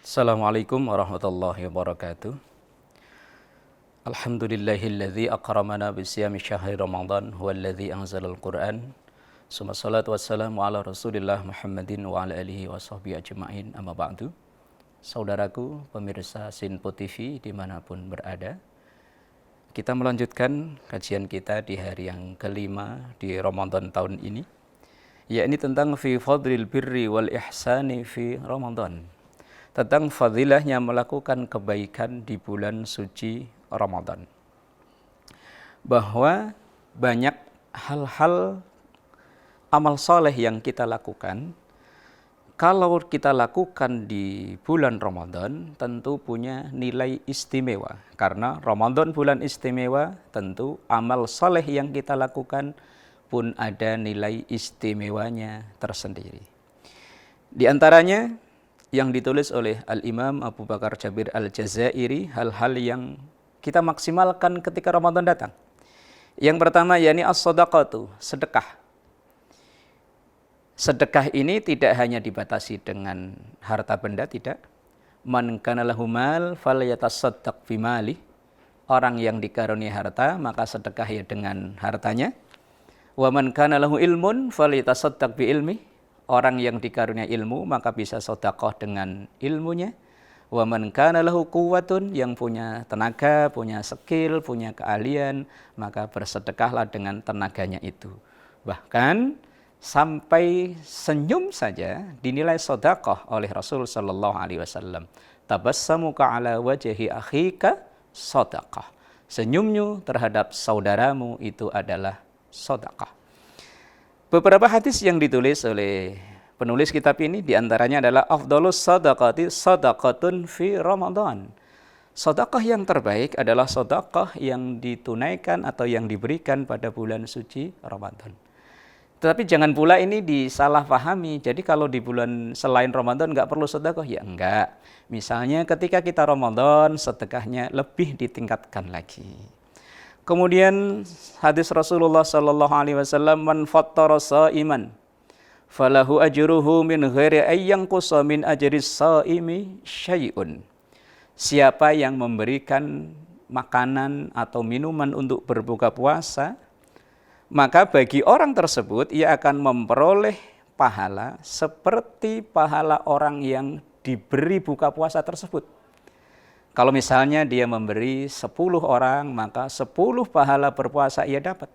Assalamualaikum warahmatullahi wabarakatuh. Alhamdulillahilladzi akramana bisiyami syahri Ramadan huwallazi anzalal Qur'an. Summa salatu wassalamu ala Rasulillah Muhammadin wa ala alihi wa sahbihi ajma'in. Amma ba'du. Saudaraku pemirsa Sinpo TV dimanapun berada, kita melanjutkan kajian kita di hari yang kelima di Ramadan tahun ini, yakni tentang fi fadlil birri wal ihsani fi Ramadan, tentang fadilahnya melakukan kebaikan di bulan suci Ramadan. Bahwa banyak hal-hal amal soleh yang kita lakukan, kalau kita lakukan di bulan Ramadan tentu punya nilai istimewa. Karena Ramadan bulan istimewa, tentu amal soleh yang kita lakukan pun ada nilai istimewanya tersendiri. Di antaranya yang ditulis oleh Al-Imam Abu Bakar Jabir Al-Jazairi, hal-hal yang kita maksimalkan ketika Ramadan datang. Yang pertama yakni as-shadaqatu, sedekah. Sedekah ini tidak hanya dibatasi dengan harta benda, tidak. Man kana lahu mal falyatasaddaq bimali. Orang yang dikaruniai harta maka sedekah ya dengan hartanya. Wa man kana lahu ilmun falyatasaddaq bi ilmi. Orang yang dikaruniai ilmu maka bisa sedekah dengan ilmunya. Wa man kana lahu quwwatun, yang punya tenaga, punya skill, punya keahlian, maka bersedekahlah dengan tenaganya itu. Bahkan sampai senyum saja dinilai sedekah oleh Rasul sallallahu alaihi wasallam. Tabassamuka ala wajhi akhika sedekah. Senyummu terhadap saudaramu itu adalah sedekah. Beberapa hadis yang ditulis oleh penulis kitab ini diantaranya adalah afdhalus sadaqati sadaqatun fi Ramadan. Sedekah yang terbaik adalah sedekah yang ditunaikan atau yang diberikan pada bulan suci Ramadan. Tetapi jangan pula ini disalahpahami. Jadi kalau di bulan selain Ramadan nggak perlu sedekah, ya enggak. Misalnya ketika kita Ramadan, sedekahnya lebih ditingkatkan lagi. Kemudian hadis Rasulullah sallallahu alaihi wasallam, man fattara shaiman falahu ajruhu min ghairi ayyanqusa min ajris shaimi syai'un. Siapa yang memberikan makanan atau minuman untuk berbuka puasa, maka bagi orang tersebut ia akan memperoleh pahala seperti pahala orang yang diberi buka puasa tersebut. Kalau misalnya dia memberi 10 orang, maka 10 pahala berpuasa ia dapat.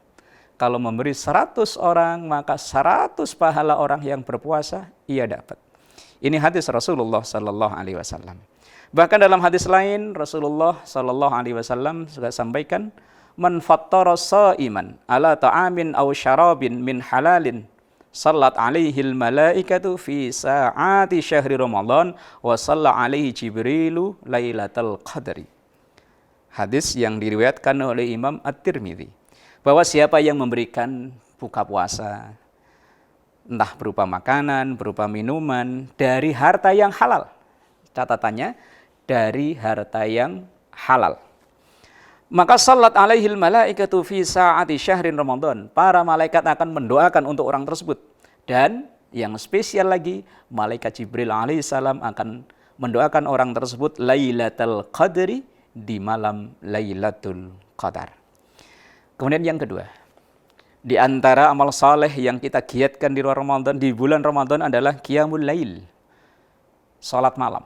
Kalau memberi 100 orang, maka 100 pahala orang yang berpuasa ia dapat. Ini hadis Rasulullah sallallahu alaihi wasallam. Bahkan dalam hadis lain Rasulullah sallallahu alaihi wasallam juga sampaikan, man fattara shaiman ala ta'amin aw syarabin min halalin sallat alaihil malaikatu fi sa'ati syahri Ramadan wa salla alaihi Jibrilu lailatul qadri. Hadis yang diriwayatkan oleh Imam At-Tirmidzi, bahwa siapa yang memberikan buka puasa entah berupa makanan, berupa minuman dari harta yang halal. Catatannya dari harta yang halal. Maka salat alaihil malaikatu fi sa'ati syahrin Ramadan. Para malaikat akan mendoakan untuk orang tersebut. Dan yang spesial lagi, malaikat Jibril alaihissalam akan mendoakan orang tersebut lailatul qadri, di malam Lailatul Qadar. Kemudian yang kedua, di antara amal saleh yang kita giatkan di luar Ramadan, di bulan Ramadan adalah qiyamul lail, salat malam.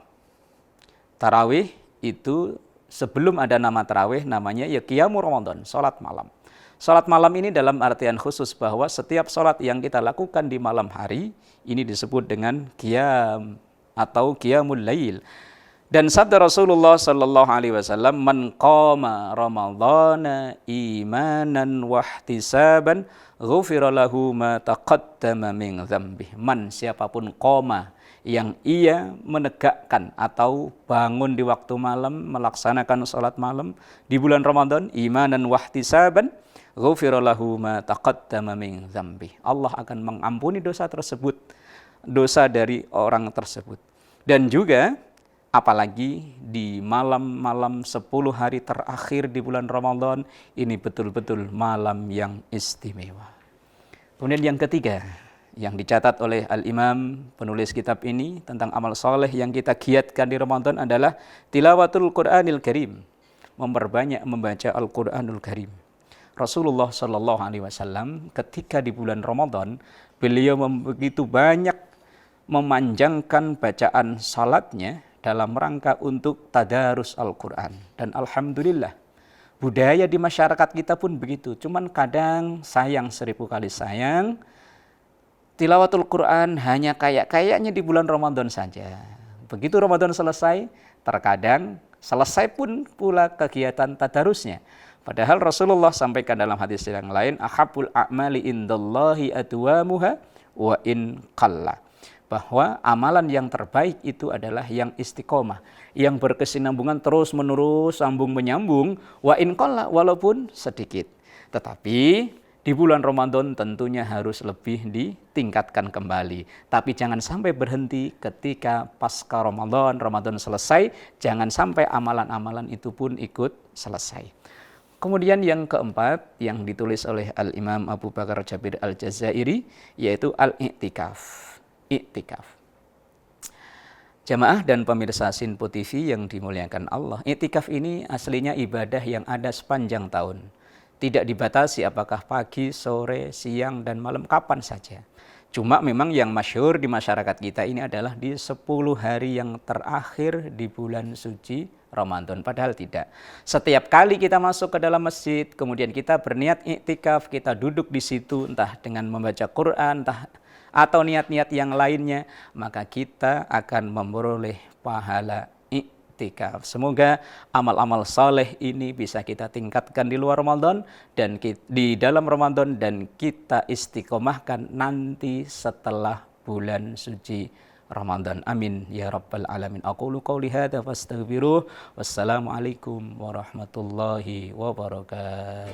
Tarawih itu sebelum ada nama tarawih namanya ya qiyamul Ramadan, salat malam. Salat malam ini dalam artian khusus bahwa setiap salat yang kita lakukan di malam hari ini disebut dengan qiyam atau qiyamul lail. Dan sabda Rasulullah sallallahu alaihi wasallam, man qama ramadhana imanan wa ihtisaban ghufira lahu ma taqaddama min dzambi. Man, siapapun qama, yang ia menegakkan atau bangun di waktu malam melaksanakan salat malam di bulan Ramadan imanan wa ihtisaban ghufira lahu ma taqaddama min dzambi. Allah akan mengampuni dosa tersebut, dosa dari orang tersebut. Dan juga apalagi di malam-malam 10 hari terakhir di bulan Ramadan, ini betul-betul malam yang istimewa. Kemudian yang ketiga, yang dicatat oleh Al-Imam penulis kitab ini tentang amal soleh yang kita giatkan di Ramadan adalah tilawatul Qur'anil Karim, memperbanyak membaca Al-Qur'anul Karim. Rasulullah Shallallahu Alaihi Wasallam ketika di bulan Ramadan beliau begitu banyak memanjangkan bacaan salatnya dalam rangka untuk tadarus Al-Quran. Dan alhamdulillah budaya di masyarakat kita pun begitu. Cuman kadang sayang, 1000 kali sayang, tilawatul Quran hanya kayaknya di bulan Ramadan saja. Begitu Ramadan selesai, terkadang selesai pun pula kegiatan tadarusnya. Padahal Rasulullah sampaikan dalam hadis yang lain, ahabbul a'mali indallahi adwamuha wa in qalla. Bahwa amalan yang terbaik itu adalah yang istiqomah, yang berkesinambungan terus menerus, sambung menyambung, wa in qalla, walaupun sedikit. Tetapi di bulan Ramadan tentunya harus lebih ditingkatkan kembali. Tapi jangan sampai berhenti ketika pasca Ramadan, Ramadan selesai, jangan sampai amalan-amalan itu pun ikut selesai. Kemudian yang keempat yang ditulis oleh Al-Imam Abu Bakar Jabir Al-Jazairi, yaitu al-i'tikaf. I'tikaf. Jamaah dan pemirsa Sinpo TV yang dimuliakan Allah, i'tikaf ini aslinya ibadah yang ada sepanjang tahun. Tidak dibatasi apakah pagi, sore, siang, dan malam, kapan saja. Cuma memang yang masyhur di masyarakat kita ini adalah di 10 hari yang terakhir di bulan suci Ramadan. Padahal tidak. Setiap kali kita masuk ke dalam masjid, kemudian kita berniat i'tikaf, kita duduk di situ entah dengan membaca Quran, entah atau niat-niat yang lainnya, maka kita akan memperoleh pahala i'tikaf. Semoga amal-amal saleh ini bisa kita tingkatkan di luar Ramadan dan di dalam Ramadan, dan kita istiqomahkan nanti setelah bulan suci Ramadan. Amin ya rabbal alamin. Aqulu qouli hadza fastaghfiruh. Wassalamualaikum warahmatullahi wabarakatuh.